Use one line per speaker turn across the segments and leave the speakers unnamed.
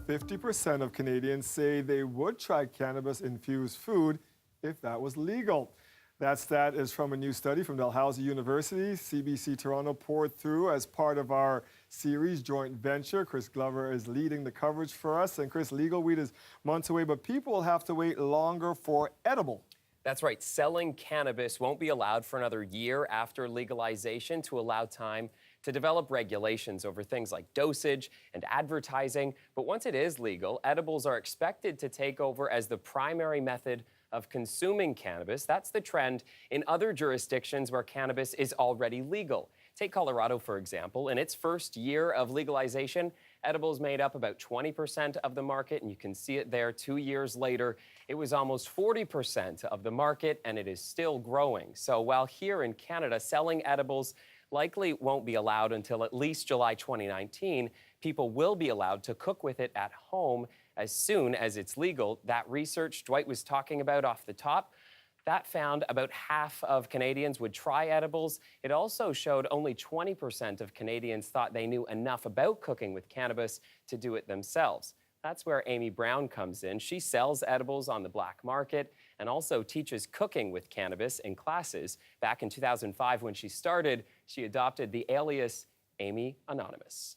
50% of Canadians say they would try cannabis-infused food if that was legal. That stat is from a new study from Dalhousie University. CBC Toronto poured through as part of our series joint venture. Chris Glover is leading the coverage for us. And Chris, legal weed is months away, but people will have to wait longer for edible.
That's right. Selling cannabis won't be allowed for another year after legalization to allow time to develop regulations over things like dosage and advertising. But once it is legal, edibles are expected to take over as the primary method of consuming cannabis. That's the trend in other jurisdictions where cannabis is already legal. Take Colorado, for example. In its first year of legalization, edibles made up about 20% of the market, and you can see it there 2 years later. It was almost 40% of the market, and it is still growing. So while here in Canada, selling edibles likely won't be allowed until at least July 2019, people will be allowed to cook with it at home as soon as it's legal. That research Dwight was talking about off the top, that found about half of Canadians would try edibles. It also showed only 20% of Canadians thought they knew enough about cooking with cannabis to do it themselves. That's where Amy Brown comes in. She sells edibles on the black market and also teaches cooking with cannabis in classes. Back in 2005, when she started, she adopted the alias Amy Anonymous.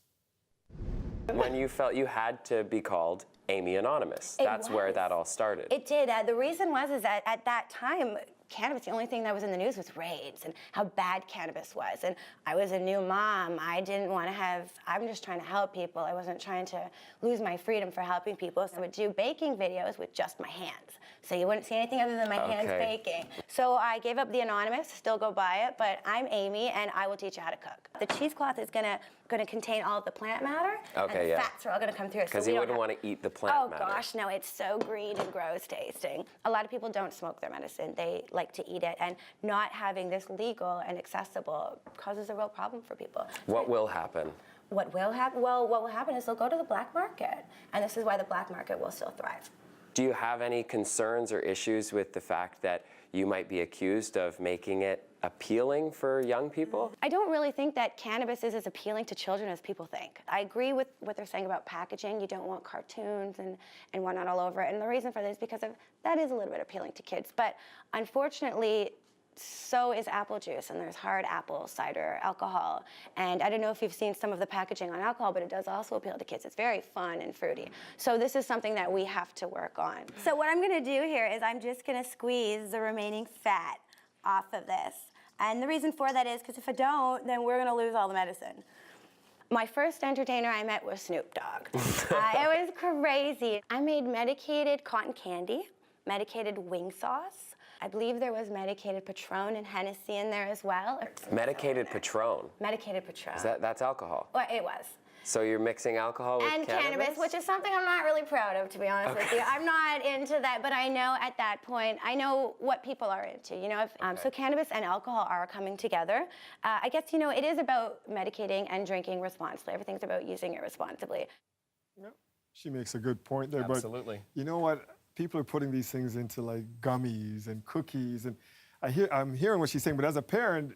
When you felt you had to be called Amy Anonymous, that's where that all started.
It did. The reason was that at that time, cannabis, the only thing that was in the news was raids and how bad cannabis was. And I was a new mom. I didn't want to have, I'm just trying to help people. I wasn't trying to lose my freedom for helping people. So I would do baking videos with just my hands. So you wouldn't see anything other than my hands baking. So I gave up the anonymous, still go by it, but I'm Amy and I will teach you how to cook. The cheesecloth is gonna contain all of the plant matter, and the fats are all gonna come through.
Because you wouldn't want to eat the plant matter.
Oh gosh, no, it's so green and gross tasting. A lot of people don't smoke their medicine. They like to eat it, and not having this legal and accessible causes a real problem for people.
What will happen?
What will happen? Well, what will happen is they'll go to the black market, and this is why the black market will still thrive.
Do you have any concerns or issues with the fact that you might be accused of making it appealing for young people?
I don't really think that cannabis is as appealing to children as people think. I agree with what they're saying about packaging. You don't want cartoons and whatnot all over it. And the reason for this is because that is a little bit appealing to kids. But unfortunately, so is apple juice, and there's hard apple cider alcohol. And I don't know if you've seen some of the packaging on alcohol, but it does also appeal to kids. It's very fun and fruity. So this is something that we have to work on. So what I'm gonna do here is I'm just gonna squeeze the remaining fat off of this. And the reason for that is because if I don't, then we're gonna lose all the medicine. My first entertainer I met was Snoop Dogg. It was crazy. I made medicated cotton candy, medicated wing sauce. I believe there was medicated Patron and Hennessy in there as well.
Medicated Patron?
Medicated Patron.
That's alcohol?
Well, it was.
So you're mixing alcohol with
cannabis, which is something I'm not really proud of, to be honest with you. I'm not into that, but I know at that point, I know what people are into, you know? So cannabis and alcohol are coming together. I guess, you know, it is about medicating and drinking responsibly. Everything's about using it responsibly.
Yeah, she makes a good point there.
Absolutely.
But you know what? People are putting these things into like gummies and cookies, and I'm hearing what she's saying, but as a parent,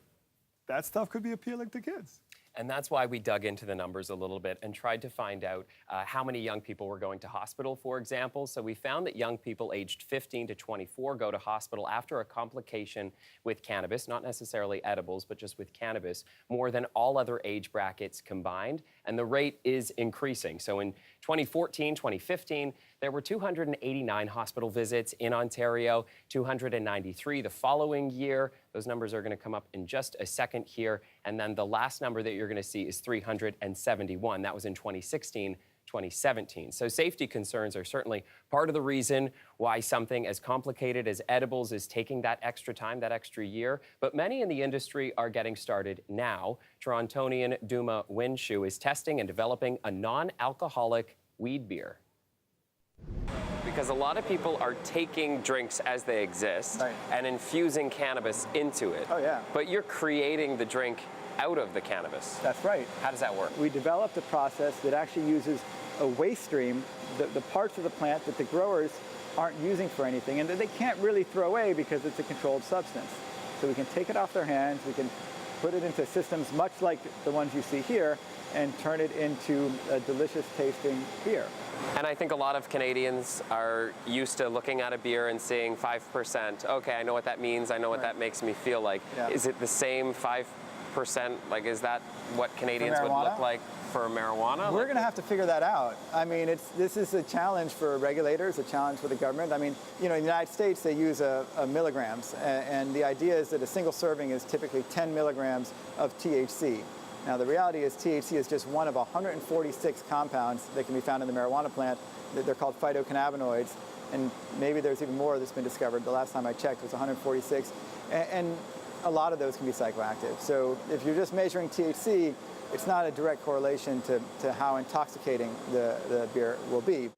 that stuff could be appealing to kids.
And that's why we dug into the numbers a little bit and tried to find out how many young people were going to hospital, for example. So we found that young people aged 15 to 24 go to hospital after a complication with cannabis, not necessarily edibles, but just with cannabis, more than all other age brackets combined. And the rate is increasing. So in 2014, 2015, there were 289 hospital visits in Ontario, 293 the following year. Those numbers are going to come up in just a second here. And then the last number that you're going to see is 371. That was in 2016, 2017. So safety concerns are certainly part of the reason why something as complicated as edibles is taking that extra time, that extra year. But many in the industry are getting started now. Torontonian Dooma Wendshuch is testing and developing a non-alcoholic weed beer. Because a lot of people are taking drinks as they exist and infusing cannabis into it.
Oh, yeah.
But you're creating the drink out of the cannabis.
That's right.
How does that work?
We developed a process that actually uses a waste stream, the parts of the plant that the growers aren't using for anything and that they can't really throw away because it's a controlled substance. So we can take it off their hands, we can put it into systems much like the ones you see here, and turn it into a delicious tasting beer.
And I think a lot of Canadians are used to looking at a beer and seeing 5%. Okay, I know what that means. I know what that makes me feel like.
Yeah.
Is it the same 5%? Like, is that what Canadians would look like for marijuana?
We're going to have to figure that out. I mean, this is a challenge for regulators, a challenge for the government. I mean, you know, in the United States, they use milligrams, and the idea is that a single serving is typically 10 milligrams of THC. Now, the reality is THC is just one of 146 compounds that can be found in the marijuana plant. They're called phytocannabinoids, and maybe there's even more that's been discovered. The last time I checked was 146, and a lot of those can be psychoactive. So if you're just measuring THC, it's not a direct correlation to how intoxicating the beer will be.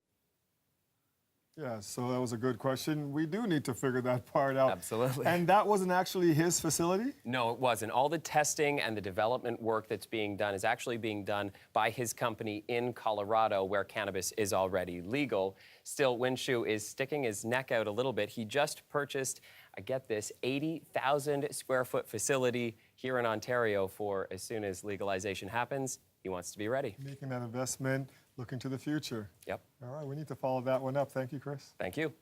Yeah, so that was a good question. We do need to figure that part out.
Absolutely.
And that wasn't actually his facility?
No, it wasn't. All the testing and the development work that's being done is actually being done by his company in Colorado, where cannabis is already legal. Still, Wendshuch is sticking his neck out a little bit. He just purchased, I get this, 80,000 square foot facility here in Ontario for as soon as legalization happens. He wants to be ready.
Making that investment, looking to the future.
Yep.
All right, we need to follow that one up. Thank you, Chris.
Thank you.